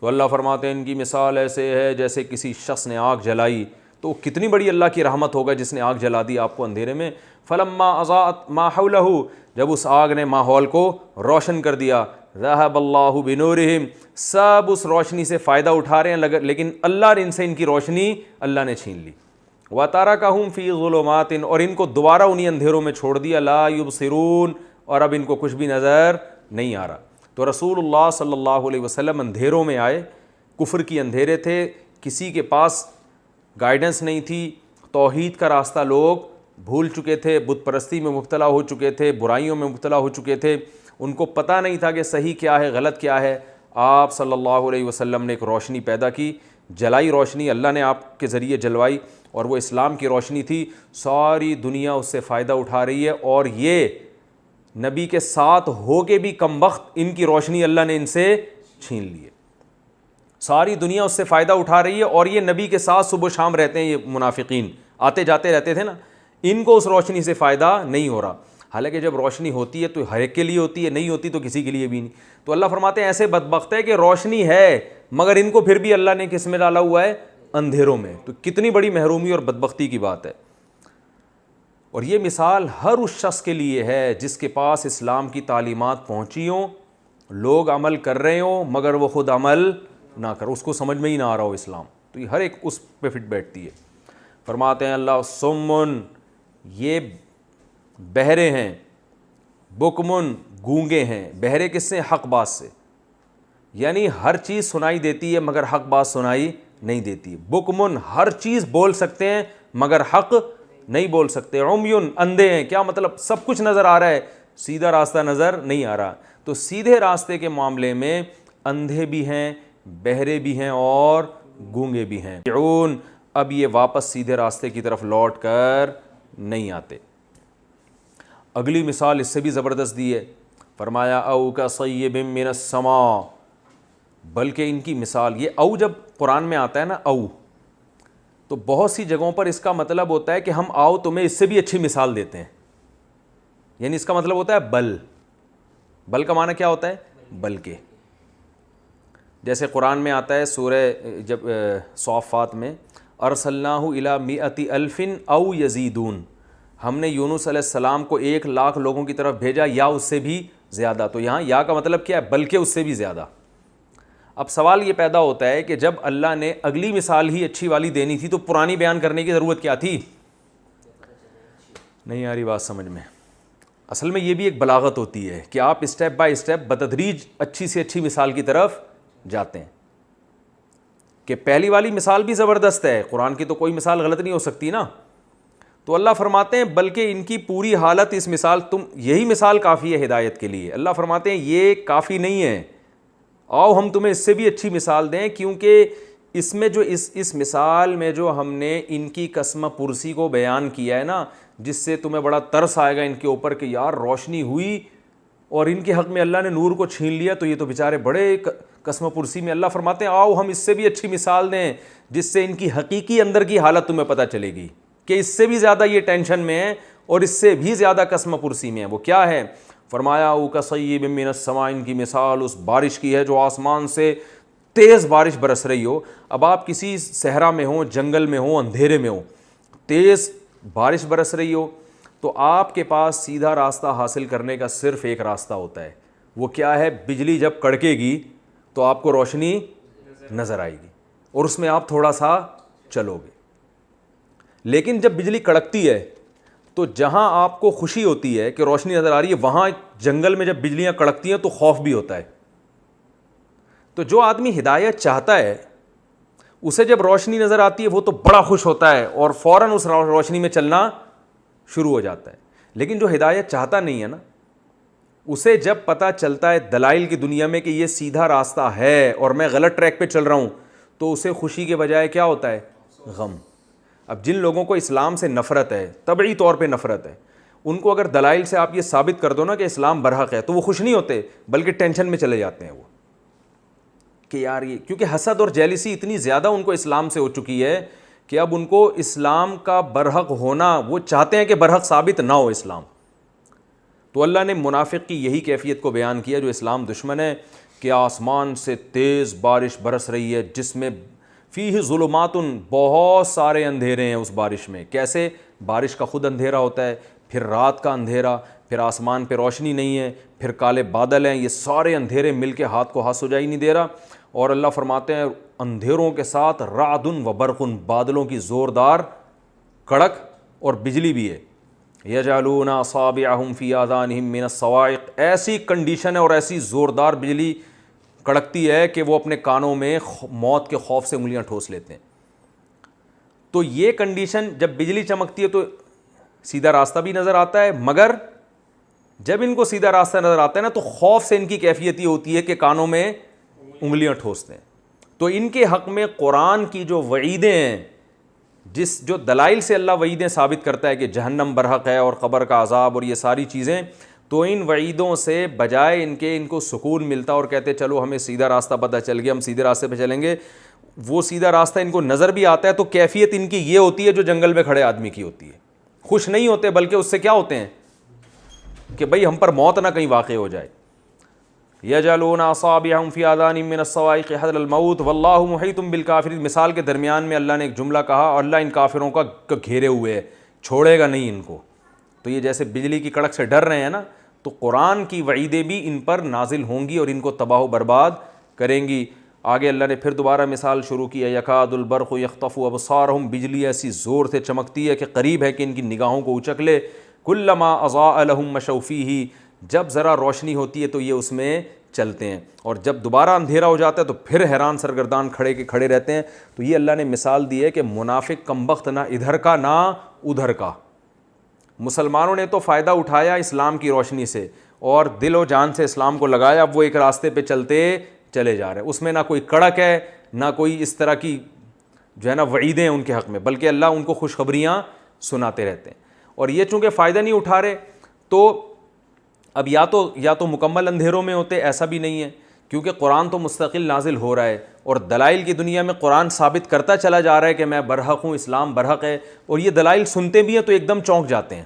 تو اللہ فرماتے ہیں ان کی مثال ایسے ہے جیسے کسی شخص نے آگ جلائی. تو کتنی بڑی اللہ کی رحمت ہوگا جس نے آگ جلا دی آپ کو اندھیرے میں. فلما اضاءت ما حولہ, جب اس آگ نے ماحول کو روشن کر دیا. ذهب اللہ بنورہم, سب اس روشنی سے فائدہ اٹھا رہے ہیں, لیکن اللہ نے ان سے ان کی روشنی اللہ نے چھین لی. وَتَرَكَهُمْ فِي ظُلُمَاتٍ, اور ان کو دوبارہ انہی اندھیروں میں چھوڑ دیا. لَا يُبْصِرُونَ, اور اب ان کو کچھ بھی نظر نہیں آ رہا. تو رسول اللہ صلی اللہ علیہ وسلم اندھیروں میں آئے, کفر کی اندھیرے تھے, کسی کے پاس گائیڈنس نہیں تھی, توحید کا راستہ لوگ بھول چکے تھے, بت پرستی میں مبتلا ہو چکے تھے, برائیوں میں مبتلا ہو چکے تھے, ان کو پتہ نہیں تھا کہ صحیح کیا ہے غلط کیا ہے. آپ صلی اللہ علیہ وسلم نے ایک روشنی پیدا کی, جلائی روشنی, اللہ نے آپ کے ذریعے جلوائی, اور وہ اسلام کی روشنی تھی. ساری دنیا اس سے فائدہ اٹھا رہی ہے, اور یہ نبی کے ساتھ ہو کے بھی کم وقت ان کی روشنی اللہ نے ان سے چھین لی ہے. ساری دنیا اس سے فائدہ اٹھا رہی ہے, اور یہ نبی کے ساتھ صبح و شام رہتے ہیں. یہ منافقین آتے جاتے رہتے تھے نا, ان کو اس روشنی سے فائدہ نہیں ہو رہا. حالانکہ جب روشنی ہوتی ہے تو ہر ایک کے لیے ہوتی ہے, نہیں ہوتی تو کسی کے لیے بھی نہیں. تو اللہ فرماتے ہیں ایسے بدبخت ہے کہ روشنی ہے مگر ان کو پھر بھی اللہ نے کس میں ڈالا ہوا ہے؟ اندھیروں میں. تو کتنی بڑی محرومی اور بدبختی کی بات ہے. اور یہ مثال ہر اس شخص کے لیے ہے جس کے پاس اسلام کی تعلیمات پہنچی ہوں, لوگ عمل کر رہے ہوں مگر وہ خود عمل نہ کر, اس کو سمجھ میں ہی نہ آ رہا ہو اسلام. تو یہ ہر ایک اس پہ فٹ بیٹھتی ہے. فرماتے ہیں اللہ سمن, یہ بہرے ہیں, بکمن گونگے ہیں. بہرے کس سے؟ حق بات سے, یعنی ہر چیز سنائی دیتی ہے مگر حق بات سنائی نہیں دیتی. بکمن ہر چیز بول سکتے ہیں مگر حق نہیں بول سکتے. عمیون اندھے ہیں, کیا مطلب؟ سب کچھ نظر آ رہا ہے, سیدھا راستہ نظر نہیں آ رہا. تو سیدھے راستے کے معاملے میں اندھے بھی ہیں, بہرے بھی ہیں اور گونگے بھی ہیں. اب یہ واپس سیدھے راستے کی طرف لوٹ کر نہیں آتے. اگلی مثال اس سے بھی زبردست دی ہے. فرمایا او کا صیب من السماء, بلکہ ان کی مثال یہ او جب قرآن میں آتا ہے نا او, تو بہت سی جگہوں پر اس کا مطلب ہوتا ہے کہ ہم آؤ تمہیں اس سے بھی اچھی مثال دیتے ہیں. یعنی اس کا مطلب ہوتا ہے بل. بل کا معنی کیا ہوتا ہے؟ بلکہ. جیسے قرآن میں آتا ہے سورہ جب صافات میں, ارسلناہ الی مئۃ الف او یزیدون, ہم نے یونس علیہ السلام کو 1,00,000 لوگوں کی طرف بھیجا یا اس سے بھی زیادہ. تو یہاں یا کا مطلب کیا ہے؟ بلکہ اس سے بھی زیادہ. اب سوال یہ پیدا ہوتا ہے کہ جب اللہ نے اگلی مثال ہی اچھی والی دینی تھی تو پرانی بیان کرنے کی ضرورت کیا تھی؟ نہیں آ رہی بات سمجھ میں. اصل میں یہ بھی ایک بلاغت ہوتی ہے کہ آپ اسٹیپ بائی اسٹیپ بتدریج اچھی سے اچھی مثال کی طرف جاتے ہیں. کہ پہلی والی مثال بھی زبردست ہے, قرآن کی تو کوئی مثال غلط نہیں ہو سکتی نا. تو اللہ فرماتے ہیں بلکہ ان کی پوری حالت اس مثال یہی مثال کافی ہے ہدایت کے لیے. اللہ فرماتے ہیں یہ کافی نہیں ہے, آؤ ہم تمہیں اس سے بھی اچھی مثال دیں, کیونکہ اس میں جو اس مثال میں جو ہم نے ان کی قسم پرسی کو بیان کیا ہے نا, جس سے تمہیں بڑا ترس آئے گا ان کے اوپر کہ یار روشنی ہوئی اور ان کے حق میں اللہ نے نور کو چھین لیا, تو یہ تو بیچارے بڑے قسم پرسی میں. اللہ فرماتے ہیں آؤ ہم اس سے بھی اچھی مثال دیں جس سے ان کی حقیقی اندر کی حالت تمہیں پتہ چلے گی کہ اس سے بھی زیادہ یہ ٹینشن میں ہے اور اس سے بھی زیادہ قسم پرسی میں ہے. وہ کیا ہے؟ فرمایا او کصیب من السماء, ان کی مثال اس بارش کی ہے جو آسمان سے تیز بارش برس رہی ہو. اب آپ کسی صحرا میں ہوں, جنگل میں ہوں, اندھیرے میں ہوں, تیز بارش برس رہی ہو, تو آپ کے پاس سیدھا راستہ حاصل کرنے کا صرف ایک راستہ ہوتا ہے. وہ کیا ہے؟ بجلی جب کڑکے گی تو آپ کو روشنی نظر آئے گی اور اس میں آپ تھوڑا سا چلو گے. لیکن جب بجلی کڑکتی ہے تو جہاں آپ کو خوشی ہوتی ہے کہ روشنی نظر آ رہی ہے, وہاں جنگل میں جب بجلیاں کڑکتی ہیں تو خوف بھی ہوتا ہے. تو جو آدمی ہدایت چاہتا ہے اسے جب روشنی نظر آتی ہے وہ تو بڑا خوش ہوتا ہے اور فوراً اس روشنی میں چلنا شروع ہو جاتا ہے. لیکن جو ہدایت چاہتا نہیں ہے نا, اسے جب پتہ چلتا ہے دلائل کی دنیا میں کہ یہ سیدھا راستہ ہے اور میں غلط ٹریک پہ چل رہا ہوں, تو اسے خوشی کے بجائے کیا ہوتا ہے؟ غم. اب جن لوگوں کو اسلام سے نفرت ہے, طبعی طور پہ نفرت ہے, ان کو اگر دلائل سے آپ یہ ثابت کر دو نا کہ اسلام برحق ہے, تو وہ خوش نہیں ہوتے بلکہ ٹینشن میں چلے جاتے ہیں وہ کہ یار یہ, کیونکہ حسد اور جیلسی اتنی زیادہ ان کو اسلام سے ہو چکی ہے کہ اب ان کو اسلام کا برحق ہونا, وہ چاہتے ہیں کہ برحق ثابت نہ ہو اسلام. تو اللہ نے منافق کی یہی کیفیت کو بیان کیا جو اسلام دشمن ہے, کہ آسمان سے تیز بارش برس رہی ہے جس میں فیہ ظلمات, بہت سارے اندھیرے ہیں اس بارش میں. کیسے؟ بارش کا خود اندھیرا ہوتا ہے, پھر رات کا اندھیرا, پھر آسمان پہ روشنی نہیں ہے, پھر کالے بادل ہیں, یہ سارے اندھیرے مل کے ہاتھ کو ہاتھ سجا ہی نہیں دے رہا. اور اللہ فرماتے ہیں اندھیروں کے ساتھ رعد و برق, بادلوں کی زوردار کڑک اور بجلی بھی ہے. یجعلون اصابعہم فی آذانہم من الصواعق, ایسی کنڈیشن ہے اور ایسی زوردار بجلی کڑکتی ہے کہ وہ اپنے کانوں میں موت کے خوف سے انگلیاں ٹھوس لیتے ہیں. تو یہ کنڈیشن, جب بجلی چمکتی ہے تو سیدھا راستہ بھی نظر آتا ہے, مگر جب ان کو سیدھا راستہ نظر آتا ہے نا تو خوف سے ان کی کیفیت یہ ہوتی ہے کہ کانوں میں انگلیاں ٹھوستے ہیں. تو ان کے حق میں قرآن کی جو وعیدیں ہیں, جو دلائل سے اللہ وعیدیں ثابت کرتا ہے کہ جہنم برحق ہے اور قبر کا عذاب اور یہ ساری چیزیں, تو ان وعیدوں سے بجائے ان کو سکون ملتا اور کہتے چلو ہمیں سیدھا راستہ پتہ چل گیا, ہم سیدھے راستے پہ چلیں گے. وہ سیدھا راستہ ان کو نظر بھی آتا ہے تو کیفیت ان کی یہ ہوتی ہے جو جنگل میں کھڑے آدمی کی ہوتی ہے. خوش نہیں ہوتے بلکہ اس سے کیا ہوتے ہیں کہ بھئی ہم پر موت نہ کہیں واقع ہو جائے. یجعلون اصابعہم فی آذانہم من الصواعق حذر الموت واللہ محیط بالکافرین. مثال کے درمیان میں اللہ نے ایک جملہ کہا, اور اللہ ان کافروں کا گھیرے ہوئے ہے, چھوڑے گا نہیں ان کو. تو یہ جیسے بجلی کی کڑک سے ڈر رہے ہیں نا, تو قرآن کی وعیدیں بھی ان پر نازل ہوں گی اور ان کو تباہ و برباد کریں گی. آگے اللہ نے پھر دوبارہ مثال شروع کی ہے, یکاد البرق یخطف ابصارہم, بجلی ایسی زور سے چمکتی ہے کہ قریب ہے کہ ان کی نگاہوں کو اچک لے. کلما اضاء لہم مشوا فیہ, جب ذرا روشنی ہوتی ہے تو یہ اس میں چلتے ہیں, اور جب دوبارہ اندھیرا ہو جاتا ہے تو پھر حیران سرگردان کھڑے رہتے ہیں. تو یہ اللہ نے مثال دی ہے کہ منافق کمبخت نہ ادھر کا نہ ادھر کا. مسلمانوں نے تو فائدہ اٹھایا اسلام کی روشنی سے اور دل و جان سے اسلام کو لگایا, اب وہ ایک راستے پہ چلتے چلے جا رہے ہیں. اس میں نہ کوئی کڑک ہے نہ کوئی اس طرح کی جو ہے نا وعیدیں ان کے حق میں, بلکہ اللہ ان کو خوشخبریاں سناتے رہتے ہیں. اور یہ چونکہ فائدہ نہیں اٹھا رہے تو اب یا تو مکمل اندھیروں میں ہوتے, ایسا بھی نہیں ہے کیونکہ قرآن تو مستقل نازل ہو رہا ہے اور دلائل کی دنیا میں قرآن ثابت کرتا چلا جا رہا ہے کہ میں برحق ہوں, اسلام برحق ہے. اور یہ دلائل سنتے بھی ہیں تو ایک دم چونک جاتے ہیں.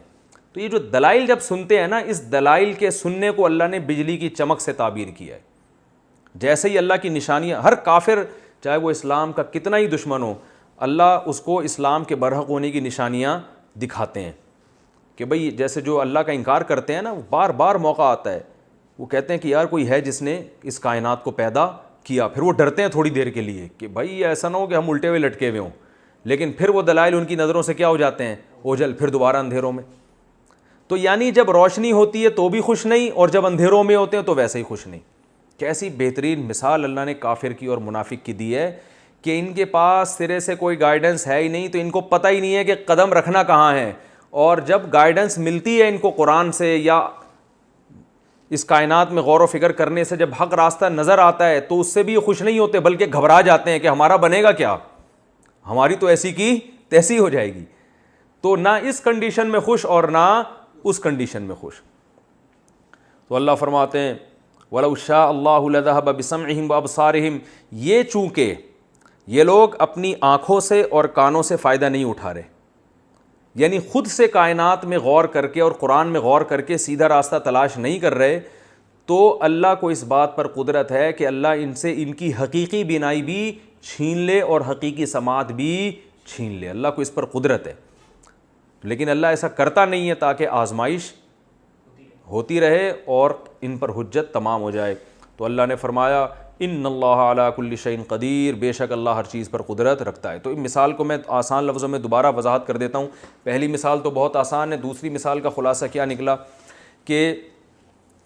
تو یہ جو دلائل جب سنتے ہیں نا, اس دلائل کے سننے کو اللہ نے بجلی کی چمک سے تعبیر کیا ہے. جیسے ہی اللہ کی نشانیاں, ہر کافر چاہے وہ اسلام کا کتنا ہی دشمن ہو, اللہ اس کو اسلام کے برحق ہونے کی نشانیاں دکھاتے ہیں کہ بھئی جیسے جو اللہ کا انکار کرتے ہیں نا, وہ بار بار موقع آتا ہے, وہ کہتے ہیں کہ یار کوئی ہے جس نے اس کائنات کو پیدا کیا. پھر وہ ڈرتے ہیں تھوڑی دیر کے لیے کہ بھئی ایسا نہ ہو کہ ہم الٹے ہوئے لٹکے ہوئے ہوں, لیکن پھر وہ دلائل ان کی نظروں سے کیا ہو جاتے ہیں, اوجھل, پھر دوبارہ اندھیروں میں. تو یعنی جب روشنی ہوتی ہے تو بھی خوش نہیں, اور جب اندھیروں میں ہوتے ہیں تو ویسے ہی خوش نہیں. کیسی بہترین مثال اللہ نے کافر کی اور منافق کی دی ہے کہ ان کے پاس سرے سے کوئی گائیڈنس ہے ہی نہیں, تو ان کو پتہ ہی نہیں ہے کہ قدم رکھنا کہاں ہے. اور جب گائیڈنس ملتی ہے ان کو قرآن سے یا اس کائنات میں غور و فکر کرنے سے جب حق راستہ نظر آتا ہے تو اس سے بھی یہ خوش نہیں ہوتے بلکہ گھبرا جاتے ہیں کہ ہمارا بنے گا کیا, ہماری تو ایسی کی تیسی ہو جائے گی. تو نہ اس کنڈیشن میں خوش اور نہ اس کنڈیشن میں خوش. تو اللہ فرماتے ہیں وَلَوْ شَاءَ اللَّهُ لَذَهَبَ بِسَمْعِهِمْ وَأَبْصَارِهِمْ, یہ چونکہ یہ لوگ اپنی آنکھوں سے اور کانوں سے فائدہ نہیں اٹھا رہے, یعنی خود سے کائنات میں غور کر کے اور قرآن میں غور کر کے سیدھا راستہ تلاش نہیں کر رہے, تو اللہ کو اس بات پر قدرت ہے کہ اللہ ان سے ان کی حقیقی بینائی بھی چھین لے اور حقیقی سماعت بھی چھین لے. اللہ کو اس پر قدرت ہے, لیکن اللہ ایسا کرتا نہیں ہے تاکہ آزمائش ہوتی رہے اور ان پر حجت تمام ہو جائے. تو اللہ نے فرمایا ان اللہ علی کل شیء قدیر, بے شک اللہ ہر چیز پر قدرت رکھتا ہے. تو اس مثال کو میں آسان لفظوں میں دوبارہ وضاحت کر دیتا ہوں. پہلی مثال تو بہت آسان ہے, دوسری مثال کا خلاصہ کیا نکلا کہ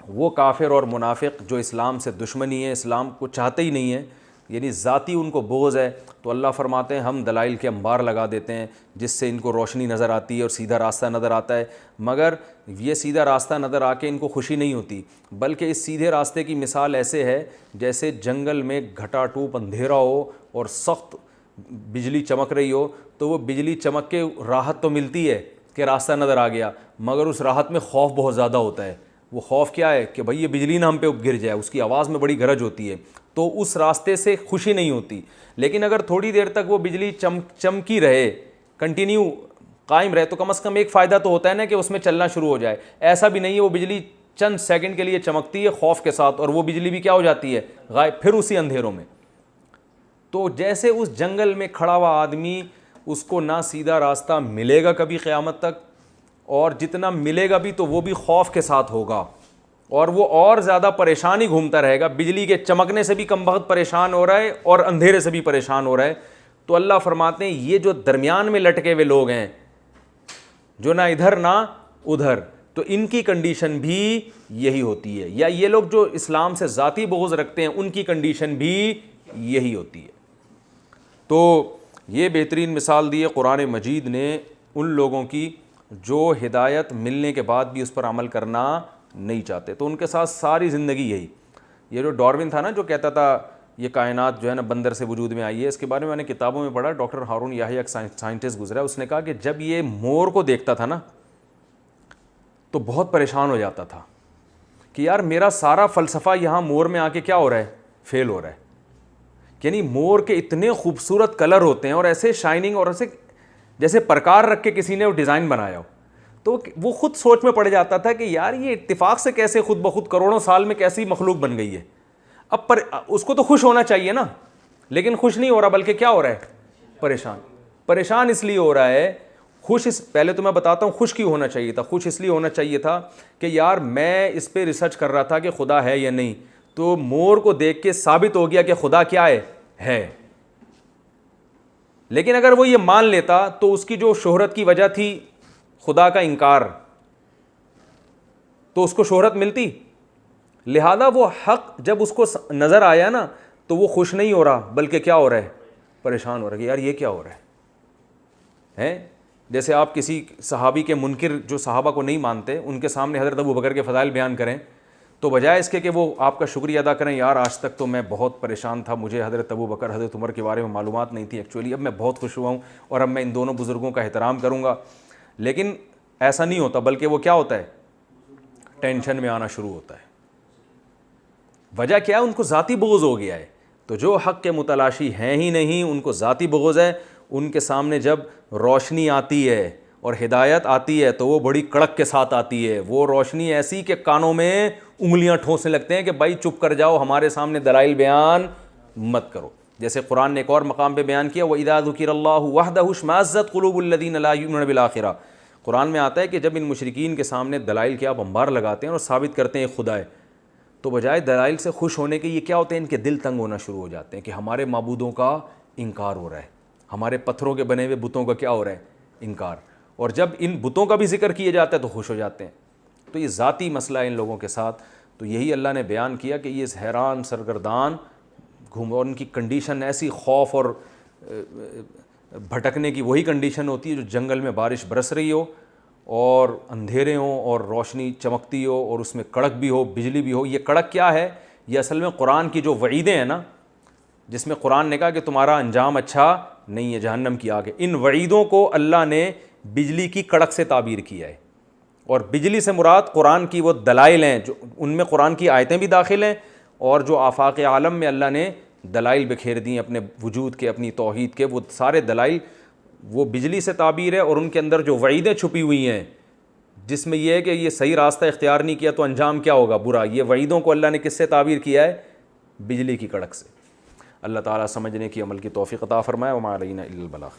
وہ کافر اور منافق جو اسلام سے دشمنی ہے, اسلام کو چاہتے ہی نہیں ہیں, یعنی ذاتی ان کو بغض ہے, تو اللہ فرماتے ہیں ہم دلائل کے انبار لگا دیتے ہیں جس سے ان کو روشنی نظر آتی ہے اور سیدھا راستہ نظر آتا ہے. مگر یہ سیدھا راستہ نظر آ کے ان کو خوشی نہیں ہوتی, بلکہ اس سیدھے راستے کی مثال ایسے ہے جیسے جنگل میں گھٹا ٹوپ اندھیرا ہو اور سخت بجلی چمک رہی ہو, تو وہ بجلی چمک کے راحت تو ملتی ہے کہ راستہ نظر آ گیا, مگر اس راحت میں خوف بہت زیادہ ہوتا ہے. وہ خوف کیا ہے کہ بھئی یہ بجلی نہ ہم پہ گر جائے, اس کی آواز میں بڑی گرج ہوتی ہے, تو اس راستے سے خوشی نہیں ہوتی. لیکن اگر تھوڑی دیر تک وہ بجلی چمکی رہے, کنٹینیو قائم رہے, تو کم از کم ایک فائدہ تو ہوتا ہے نا کہ اس میں چلنا شروع ہو جائے. ایسا بھی نہیں ہے, وہ بجلی چند سیکنڈ کے لیے چمکتی ہے خوف کے ساتھ اور وہ بجلی بھی کیا ہو جاتی ہے, غائب, پھر اسی اندھیروں میں. تو جیسے اس جنگل میں کھڑا ہوا آدمی, اس کو نہ سیدھا راستہ ملے گا کبھی قیامت تک, اور جتنا ملے گا بھی تو وہ بھی خوف کے ساتھ ہوگا, اور وہ اور زیادہ پریشان ہی گھومتا رہے گا. بجلی کے چمکنے سے بھی کم بخت پریشان ہو رہا ہے اور اندھیرے سے بھی پریشان ہو رہا ہے. تو اللہ فرماتے ہیں یہ جو درمیان میں لٹکے ہوئے لوگ ہیں, جو نہ ادھر نہ ادھر, تو ان کی کنڈیشن بھی یہی ہوتی ہے. یا یہ لوگ جو اسلام سے ذاتی بغض رکھتے ہیں, ان کی کنڈیشن بھی یہی ہوتی ہے. تو یہ بہترین مثال دی ہے قرآن مجید نے ان لوگوں کی جو ہدایت ملنے کے بعد بھی اس پر عمل کرنا نہیں چاہتے. تو ان کے ساتھ ساری زندگی یہی. یہ جو ڈاروین تھا نا, جو کہتا تھا یہ کائنات جو ہے نا بندر سے وجود میں آئی ہے, اس کے بارے میں نے کتابوں میں پڑھا. ڈاکٹر ہارون یحییٰ ایک سائنٹسٹ گزرا, اس نے کہا کہ جب یہ مور کو دیکھتا تھا نا تو بہت پریشان ہو جاتا تھا کہ یار میرا سارا فلسفہ یہاں مور میں آ کے کیا ہو رہا ہے, فیل ہو رہا ہے. یعنی مور کے اتنے خوبصورت کلر ہوتے ہیں اور ایسے شائننگ اور ایسے جیسے پرکار رکھ کے کسی نے وہ ڈیزائن بنایا ہو. تو وہ خود سوچ میں پڑ جاتا تھا کہ یار یہ اتفاق سے کیسے خود بخود کروڑوں سال میں کیسی مخلوق بن گئی ہے. اب اس کو تو خوش ہونا چاہیے نا, لیکن خوش نہیں ہو رہا بلکہ کیا ہو رہا ہے, پریشان اس لیے ہو رہا ہے. پہلے تو میں بتاتا ہوں خوش کیوں ہونا چاہیے تھا. خوش اس لیے ہونا چاہیے تھا کہ یار میں اس پہ ریسرچ کر رہا تھا کہ خدا ہے یا نہیں, تو مور کو دیکھ کے ثابت ہو گیا کہ خدا کیا ہے. لیکن اگر وہ یہ مان لیتا تو اس کی جو شہرت کی وجہ تھی خدا کا انکار, تو اس کو شہرت ملتی. لہذا وہ حق جب اس کو نظر آیا نا تو وہ خوش نہیں ہو رہا بلکہ کیا ہو رہا ہے, پریشان ہو رہا ہے کہ یار یہ کیا ہو رہا ہے. جیسے آپ کسی صحابی کے منکر جو صحابہ کو نہیں مانتے ان کے سامنے حضرت ابوبکر کے فضائل بیان کریں, تو بجائے اس کے کہ وہ آپ کا شکریہ ادا کریں, یار آج تک تو میں بہت پریشان تھا, مجھے حضرت ابوبکر حضرت عمر کے بارے میں معلومات نہیں تھی ایکچولی, اب میں بہت خوش ہوا ہوں اور اب میں ان دونوں بزرگوں کا احترام کروں گا. لیکن ایسا نہیں ہوتا, بلکہ وہ کیا ہوتا ہے, ٹینشن میں آنا شروع ہوتا ہے. وجہ کیا ہے, ان کو ذاتی بغض ہو گیا ہے. تو جو حق کے متلاشی ہیں ہی نہیں, ان کو ذاتی بغض ہے. ان کے سامنے جب روشنی آتی ہے اور ہدایت آتی ہے تو وہ بڑی کڑک کے ساتھ آتی ہے. وہ روشنی ایسی کہ کانوں میں انگلیاں ٹھونسنے لگتے ہیں کہ بھائی چپ کر جاؤ, ہمارے سامنے دلائل بیان مت کرو. جیسے قرآن نے ایک اور مقام پہ بیان کیا, وَإِذَا ذُكِرَ اللَّهُ وَحْدَهُ اشْمَأَزَّتْ قُلُوبُ الَّذِينَ لَا يُؤْمِنُونَ بِالْآخِرَةِ. قرآن میں آتا ہے کہ جب ان مشرکین کے سامنے دلائل کے آپ انبار لگاتے ہیں اور ثابت کرتے ہیں خدا ہے, تو بجائے دلائل سے خوش ہونے کے یہ کیا ہوتے ہیں, ان کے دل تنگ ہونا شروع ہو جاتے ہیں کہ ہمارے معبودوں کا انکار ہو رہا ہے, ہمارے پتھروں کے بنے ہوئے بتوں کا کیا ہو رہا ہے, انکار. اور جب ان بتوں کا بھی ذکر کیا جاتا ہے تو خوش ہو جاتے ہیں. تو یہ ذاتی مسئلہ ہے ان لوگوں کے ساتھ. تو یہی اللہ نے بیان کیا کہ یہ حیران سرگردان گھوم, اور ان کی کنڈیشن ایسی خوف اور بھٹکنے کی وہی کنڈیشن ہوتی ہے جو جنگل میں بارش برس رہی ہو اور اندھیرے ہوں اور روشنی چمکتی ہو اور اس میں کڑک بھی ہو، بجلی بھی ہو. یہ کڑک کیا ہے؟ یہ اصل میں قرآن کی جو وعیدیں ہیں نا، جس میں قرآن نے کہا کہ تمہارا انجام اچھا نہیں ہے، جہنم کی آگ ہے، ان وعیدوں کو اللہ نے بجلی کی کڑک سے تعبیر کیا ہے. اور بجلی سے مراد قرآن کی وہ دلائل ہیں، جو ان میں قرآن کی آیتیں بھی داخل ہیں، اور جو آفاق عالم میں اللہ نے دلائل بکھیر دی اپنے وجود کے، اپنی توحید کے، وہ سارے دلائل وہ بجلی سے تعبیر ہے. اور ان کے اندر جو وعیدیں چھپی ہوئی ہیں، جس میں یہ ہے کہ یہ صحیح راستہ اختیار نہیں کیا تو انجام کیا ہوگا؟ برا. یہ وعیدوں کو اللہ نے کس سے تعبیر کیا ہے؟ بجلی کی کڑک سے. اللہ تعالیٰ سمجھنے کی، عمل کی توفیق عطا فرمائے. وما علینا الا البلاغ.